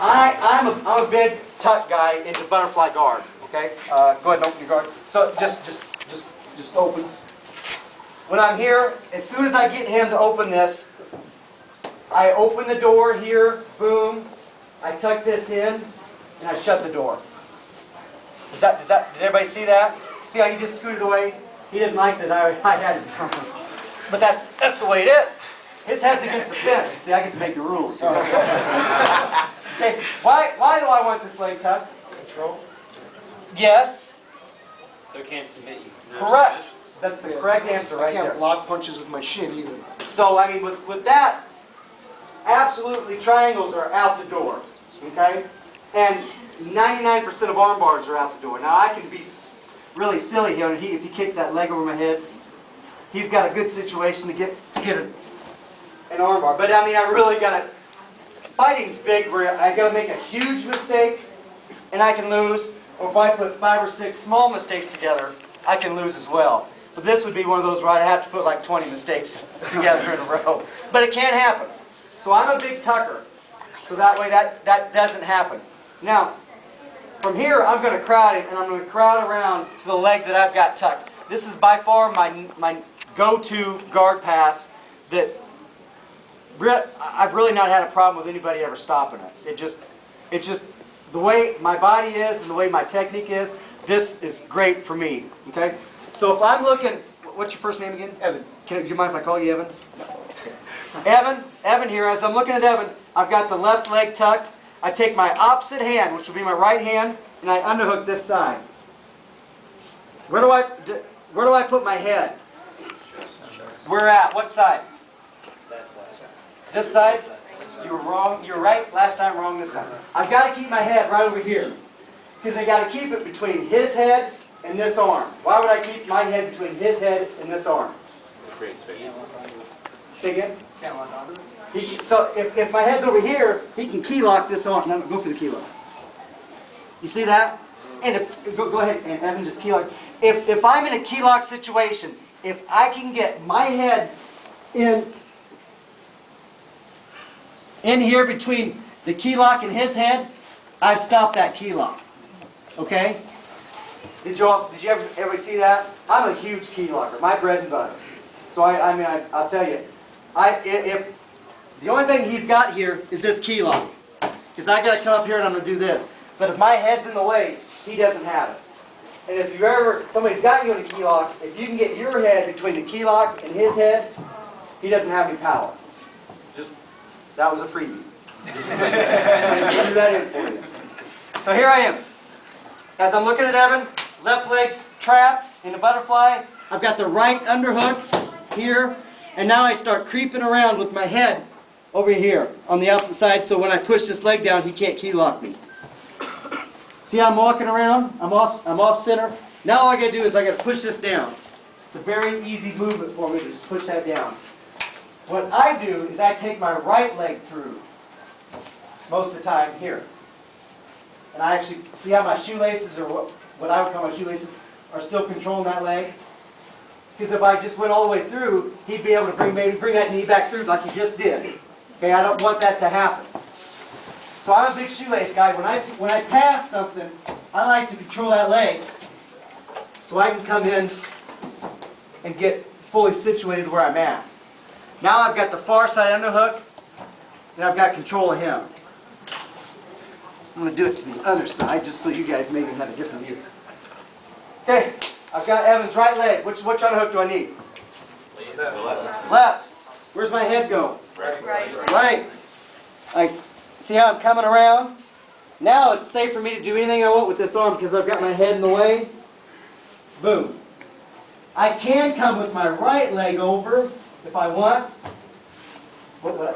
I'm a big tuck guy into butterfly guard. Okay, go ahead and open your guard. So just open. When I'm here, as soon as I get him to open this, I open the door here. Boom. I tuck this in, and I shut the door. Did everybody see that? See how you just scooted away? He didn't like that I had his arm. But that's the way it is. His head's against the fence. See, I get to make the rules. Okay. Why do I want this leg tucked? Control? Yes. So it can't submit you. Correct. That's the correct answer right there. I can't block punches with my shin either. So, I mean, with that, absolutely triangles are out the door. Okay? And 99% of arm bars are out the door. Now, I can be really silly here. If he kicks that leg over my head, he's got a good situation to get an arm bar. But, I mean, I really got to... Fighting's big where I got to make a huge mistake and I can lose. Or if I put 5 or 6 small mistakes together, I can lose as well. But this would be one of those where I'd have to put like 20 mistakes together in a row. But it can't happen. So I'm a big tucker. So that way that doesn't happen. Now, from here I'm going to crowd him and I'm going to crowd around to the leg that I've got tucked. This is by far my go-to guard pass that I've really not had a problem with anybody ever stopping it. It just the way my body is and the way my technique is, this is great for me. Okay? So if I'm looking, what's your first name again? Evan. Do you mind if I call you Evan? No. Evan here, as I'm looking at Evan, I've got the left leg tucked. I take my opposite hand, which will be my right hand, and I underhook this side. Where do I put my head? Where at? What side? That side. This side? You were wrong. You were right last time, wrong this time. I've got to keep my head right over here. Because I got to keep it between his head and this arm. Why would I keep my head between his head and this arm? Create space. Say again? Can't lock onto it? So if my head's over here, he can key lock this arm. No, go for the key lock. You see that? And go ahead and Evan just key lock. If I'm in a key lock situation, if I can get my head in here between the key lock and his head, I've stopped that key lock. Okay? Did you ever see that? I'm a huge key locker. My bread and butter. So I'll tell you, if the only thing he's got here is this key lock, because I got to come up here and I'm going to do this. But if my head's in the way, he doesn't have it. And if somebody's got you in a key lock, if you can get your head between the key lock and his head, he doesn't have any power. That was a freebie. I'll do that in for you. So here I am. As I'm looking at Evan, left leg's trapped in the butterfly. I've got the right underhook here. And now I start creeping around with my head over here on the opposite side. So when I push this leg down, he can't key lock me. See how I'm walking around? I'm off center. Now all I got to do is I got to push this down. It's a very easy movement for me to just push that down. What I do is I take my right leg through most of the time here. And I actually, see how my shoelaces, or what I would call my shoelaces, are still controlling that leg? Because if I just went all the way through, he'd be able to maybe bring that knee back through like he just did. Okay, I don't want that to happen. So I'm a big shoelace guy. When I pass something, I like to control that leg so I can come in and get fully situated where I'm at. Now I've got the far side underhook, and I've got control of him. I'm going to do it to the other side, just so you guys maybe have a different view. Okay, I've got Evan's right leg. Which underhook do I need? Left. Left. Where's my head go? Right. Right. See how I'm coming around? Now it's safe for me to do anything I want with this arm because I've got my head in the way. Boom. I can come with my right leg over if I want.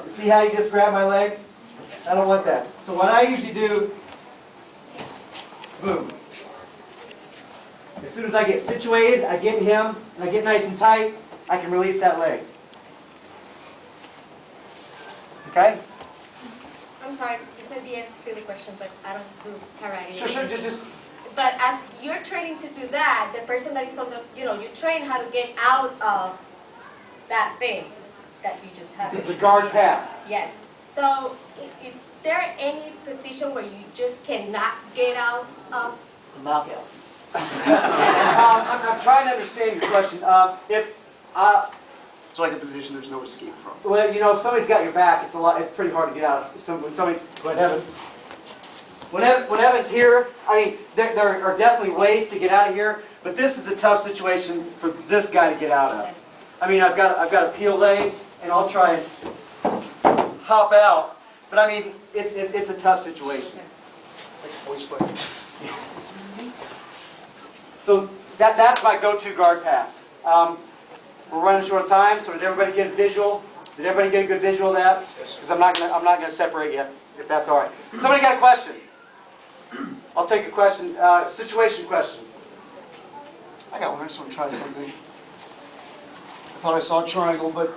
See how you just grab my leg? I don't want that. So what I usually do, boom. As soon as I get situated, I get him, and I get nice and tight, I can release that leg. Okay? I'm sorry, this may be a silly question, but I don't do karate. Sure, just... But as you're training to do that, the person that is on the, you train how to get out of that thing that you just have. The guard pass. Yes. So there any position where you just cannot get out of? Knockout. I'm trying to understand your question. It's like a position there's no escape from. Well, you know, if somebody's got your back, it's pretty hard to get out. When somebody's, when Evan's here, I mean, there are definitely ways to get out of here, but this is a tough situation for this guy to get out of. I mean, I've got to peel legs, and I'll try and hop out, but I mean, it's a tough situation. Like voice play. So that's my go-to guard pass. We're running short of time, so did everybody get a visual? Did everybody get a good visual of that? Because I'm not gonna separate you, if that's all right. Somebody got a question? I'll take a question. Situation question. I got one. I just want to try something. I thought I saw a triangle, but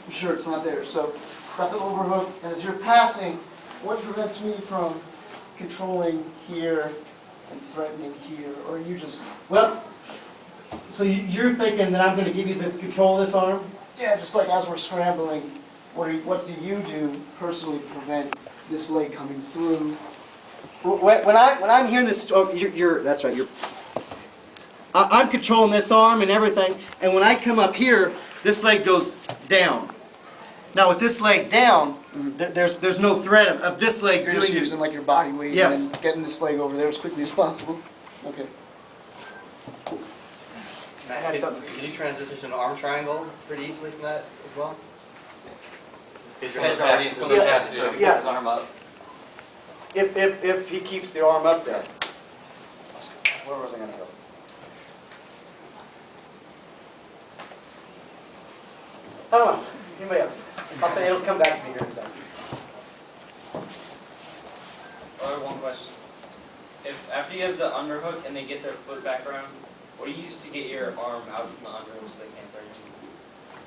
I'm sure it's not there. So, got the overhook, and as you're passing, what prevents me from controlling here and threatening here? Or are you just... Well, so you're thinking that I'm going to give you the control of this arm? Yeah, just like as we're scrambling, what do you do personally to prevent this leg coming through? When I'm hearing this, oh, that's right. I'm controlling this arm and everything, and when I come up here, this leg goes down. Now with this leg down, there's no threat of this leg You're doing just using like your body weight Yes. and getting this leg over there as quickly as possible. Okay. Can you transition to arm triangle pretty easily from that as well? Because your head's already from the Yeah. chest, so he can Yeah. put his arm up. If he keeps the arm up there. Where was I going to go? I don't know. Anybody else? It'll come back to me here in a second. One question. If after you have the underhook and they get their foot back around, what do you use to get your arm out from the underhook so they can't threaten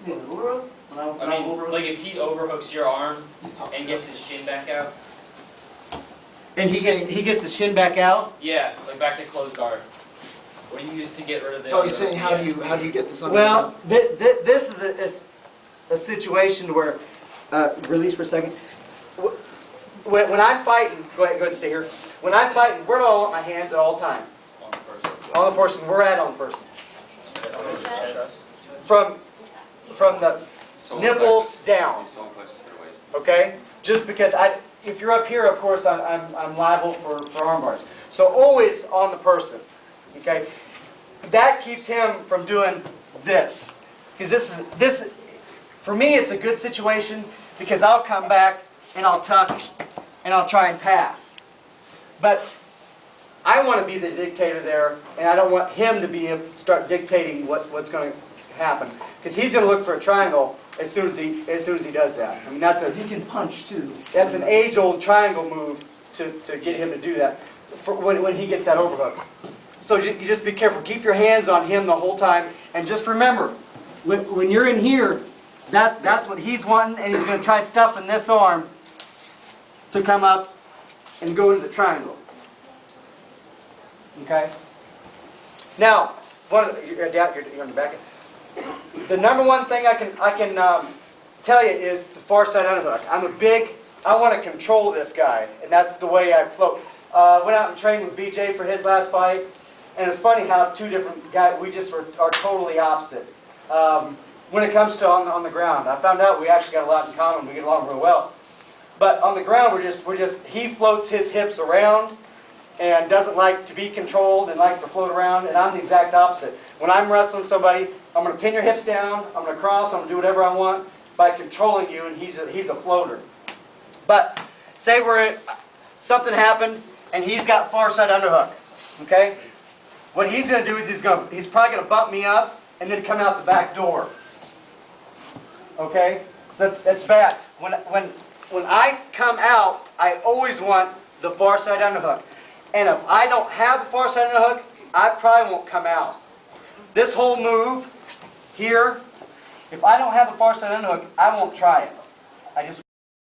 you? You mean the overhook? I mean, like if he overhooks your arm He's talking and gets his shin back out, And he gets the shin back out? yeah, like back to closed guard. What do you use to get rid of the? Oh, he's saying how do you get this under? Well, this is a situation where, release for a second. When I'm fighting, go ahead and stay here. When I'm fighting, where do I want my hands at all times? On the person. On the person. We're at on the person. From the nipples down. Okay? Just because if you're up here, of course, I'm liable for arm bars. So always on the person. Okay? That keeps him from doing this. Because this, for me, it's a good situation because I'll come back and I'll tuck and I'll try and pass. But I want to be the dictator there, and I don't want him to start dictating what's going to happen. Because he's going to look for a triangle as soon as he does that. I mean, He can punch too. that's an age-old triangle move to get him to do that when he gets that overhook. So you just be careful. Keep your hands on him the whole time, and just remember, when you're in here, that's what he's wanting, and he's going to try stuffing this arm to come up and go into the triangle. Okay? Now, you're on your back. The number one thing I can tell you is the far side underhook. I want to control this guy, and that's the way I float. Went out and trained with BJ for his last fight, and it's funny how two different guys, we just are totally opposite. When it comes to on the ground, I found out we actually got a lot in common. We get along real well. But on the ground, he floats his hips around and doesn't like to be controlled and likes to float around, and I'm the exact opposite. When I'm wrestling somebody, I'm going to pin your hips down, I'm going to cross, I'm going to do whatever I want by controlling you, and he's a floater. But say something happened, and he's got far side underhook, okay? What he's going to do is he's probably going to bump me up and then come out the back door, okay? So that's bad. When I come out, I always want the far side underhook. And if I don't have the far side underhook, I probably won't come out. This whole move here, if I don't have the far side underhook, I won't try it. I just